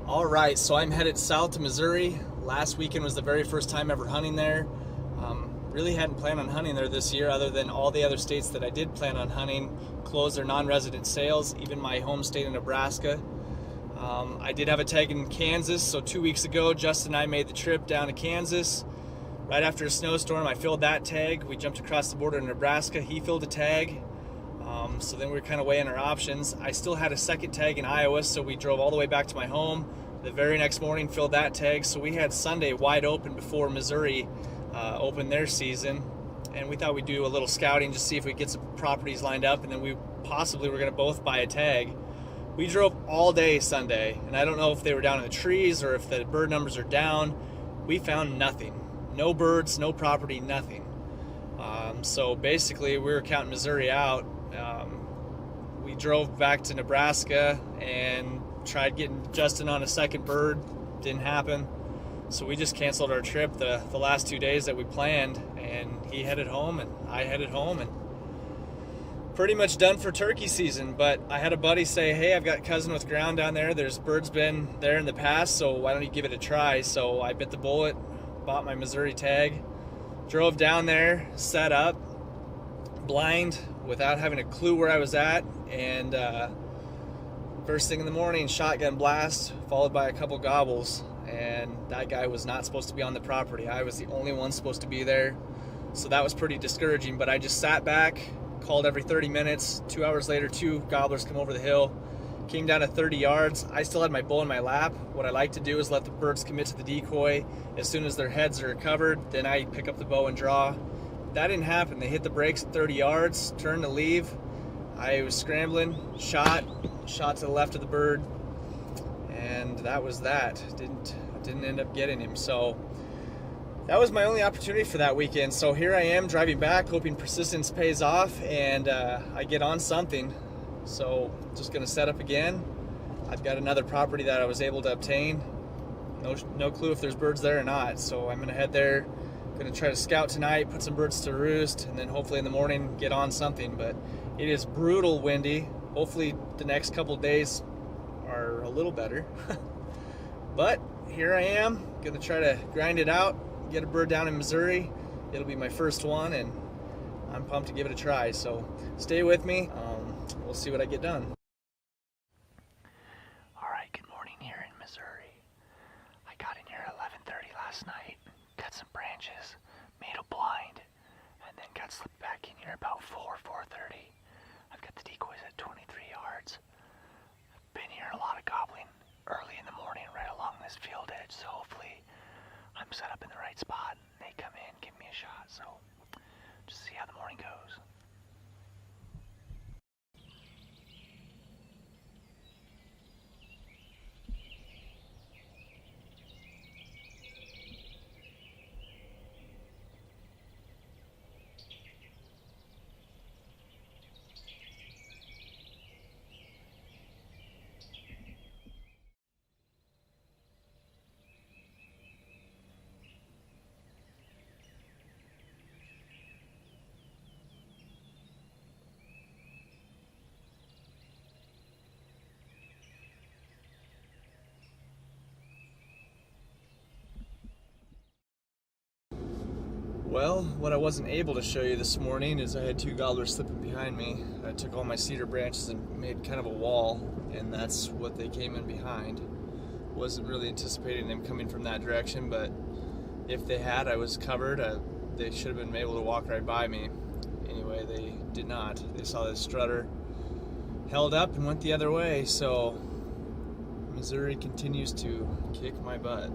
All right, so I'm headed south to Missouri. Last weekend was the very first time ever hunting there. Really hadn't planned on hunting there this year, other than all the other states that I did plan on hunting closed their non-resident sales, even my home state of Nebraska. I did have a tag in Kansas, so 2 weeks ago, Justin and I made the trip down to Kansas. Right after a snowstorm, I filled that tag. We jumped across the border to Nebraska. He filled a tag. So then we were kind of weighing our options. I still had a second tag in Iowa, so we drove all the way back to my home. The very next morning, filled that tag. So we had Sunday wide open before Missouri opened their season. And we thought we'd do a little scouting, just see if we could get some properties lined up, and then we possibly were going to both buy a tag. We drove all day Sunday, and I don't know if they were down in the trees or if the bird numbers are down. We found nothing. No birds, no property, nothing. So basically, we were counting Missouri out. We drove back to Nebraska and tried getting Justin on a second bird. Didn't happen. So we just canceled our trip the last 2 days that we planned, and he headed home and I headed home, and pretty much done for turkey season. But I had a buddy say, hey, I've got a cousin with ground down there. There's birds been there in the past, so why don't you give it a try? So I bit the bullet, bought my Missouri tag, drove down there, set up, blind, without having a clue where I was at, and first thing in the morning, shotgun blast, followed by a couple gobbles, and that guy was not supposed to be on the property. I was the only one supposed to be there, so that was pretty discouraging. But I just sat back, called every 30 minutes. 2 hours later, 2 gobblers come over the hill, came down to 30 yards. I still had my bow in my lap. What I like to do is let the birds commit to the decoy. As soon as their heads are covered, then I pick up the bow and draw. That didn't happen. They hit the brakes at 30 yards, turned to leave. I was scrambling, shot to the left of the bird, and that was that. Didn't end up getting him. So that was my only opportunity for that weekend. So here I am driving back, hoping persistence pays off and I get on something. So just gonna set up again. I've got another property that I was able to obtain. No clue if there's birds there or not. So I'm gonna head there. Gonna try to scout tonight, put some birds to roost, and then hopefully in the morning get on something. But it is brutal windy. Hopefully the next couple of days are a little better. But here I am, gonna try to grind it out, get a bird down in Missouri. It'll be my first one, and I'm pumped to give it a try. So stay with me. We'll see what I get done. All right, good morning here in Missouri. I got in here at 11:30 last night, cut some branches, made a blind, and then got slipped back in here about 4:30. I've got the decoys at 23 yards. I've been hearing a lot of gobbling early in the morning right along this field edge, so hopefully I'm set up in the right spot and they come in, give me a shot. So just see how the morning goes. Well, what I wasn't able to show you this morning is I had 2 gobblers slipping behind me. I took all my cedar branches and made kind of a wall, and that's what they came in behind. Wasn't really anticipating them coming from that direction, but if they had, I was covered. They should have been able to walk right by me. Anyway, they did not. They saw the strutter, held up, and went the other way. So Missouri continues to kick my butt.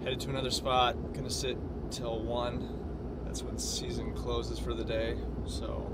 Headed to another spot, gonna sit till 1. That's when season closes for the day. So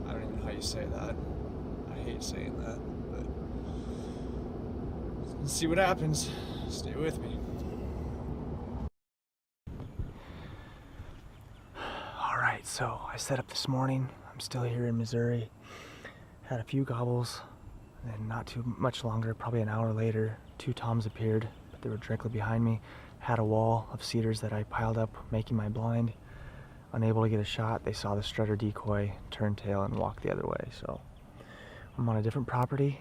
I don't even know how you say that. I hate saying that, but let's see what happens. Stay with me. All right, so I set up this morning. I'm still here in Missouri. Had a few gobbles, and then not too much longer, probably an hour later, 2 toms appeared. They were directly behind me. Had a wall of cedars that I piled up, making my blind. Unable to get a shot. They saw the strutter decoy, turned tail, and walked the other way. So I'm on a different property.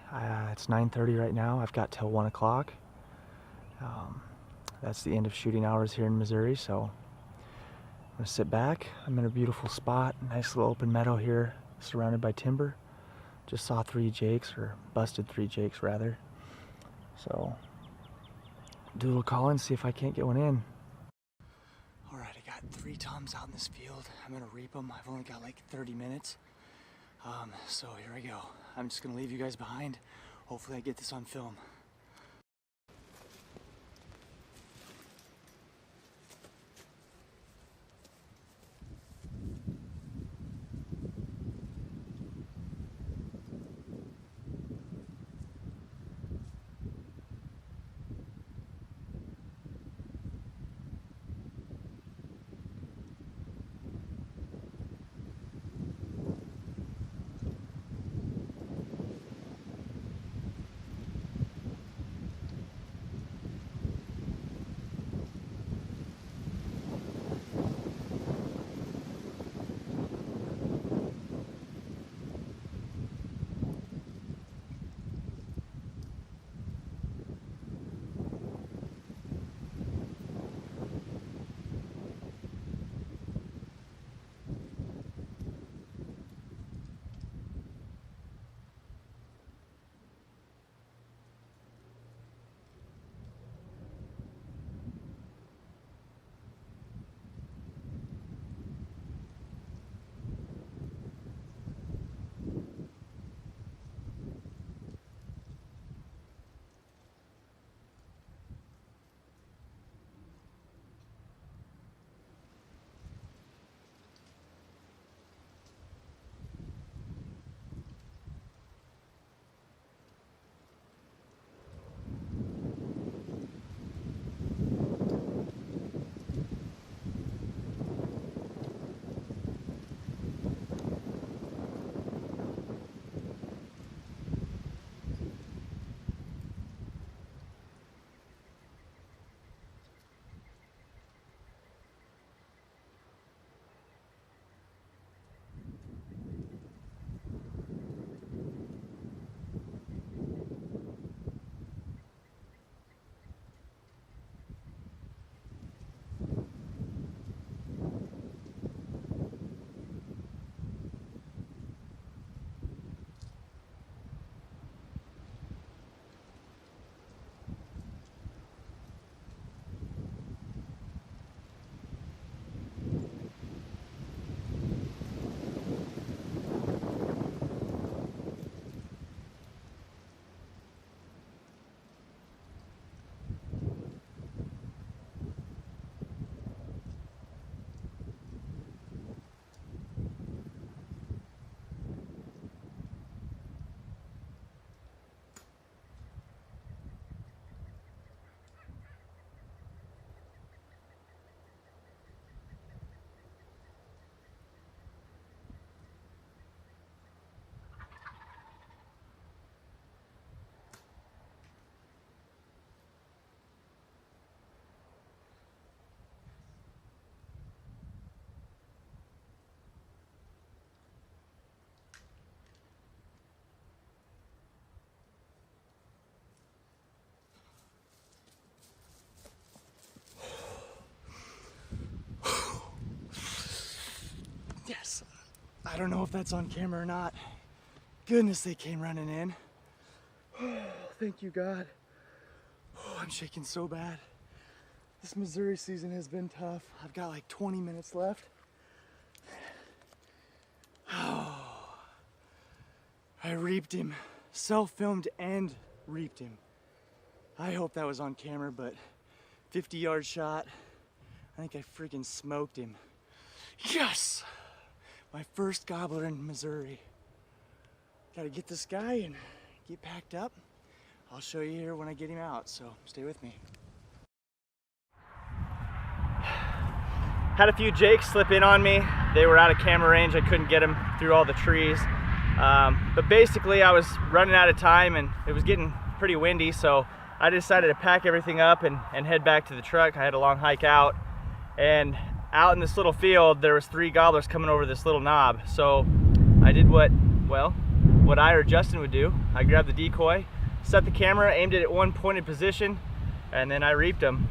It's 9:30 right now. I've got till 1 o'clock. That's the end of shooting hours here in Missouri, so I'm gonna sit back. I'm in a beautiful spot, nice little open meadow here, surrounded by timber. Just saw 3 jakes, or busted 3 jakes rather. So, do a little calling, see if I can't get one in. All right, I got 3 toms out in this field. I'm gonna reap them. I've only got like 30 minutes. So here I go. I'm just gonna leave you guys behind. Hopefully I get this on film. Yes. I don't know if that's on camera or not. Goodness, they came running in. Thank you, God. I'm shaking so bad. This Missouri season has been tough. I've got like 20 minutes left. I reaped him. Self-filmed and reaped him. I hope that was on camera, but 50-yard shot. I think I freaking smoked him. Yes! My first gobbler in Missouri. Gotta get this guy and get packed up. I'll show you here when I get him out, so stay with me. Had a few jakes slip in on me. They were out of camera range. I couldn't get them through all the trees. But basically I was running out of time and it was getting pretty windy, so I decided to pack everything up and head back to the truck. I had a long hike out, and out in this little field there was 3 gobblers coming over this little knob. So I did what what I or Justin would do. I grabbed the decoy, set the camera, aimed it at one pointed position, and then I reaped him.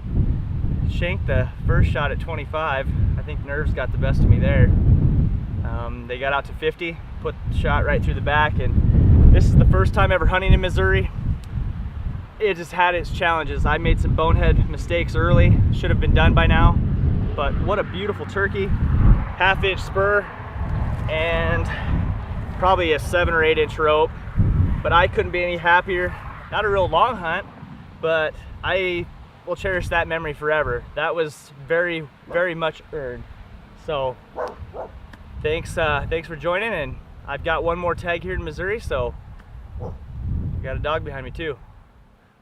Shanked the first shot at 25. I think nerves got the best of me there. They got out to 50, put the shot right through the back, and this is the first time ever hunting in Missouri. It just had its challenges. I made some bonehead mistakes early, should have been done by now, but what a beautiful turkey. 1/2 inch spur and probably a 7 or 8 inch rope, but I couldn't be any happier. Not a real long hunt, but I will cherish that memory forever. That was very, very much earned. So thanks for joining, and I've got one more tag here in Missouri, so got a dog behind me too.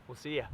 We'll see ya.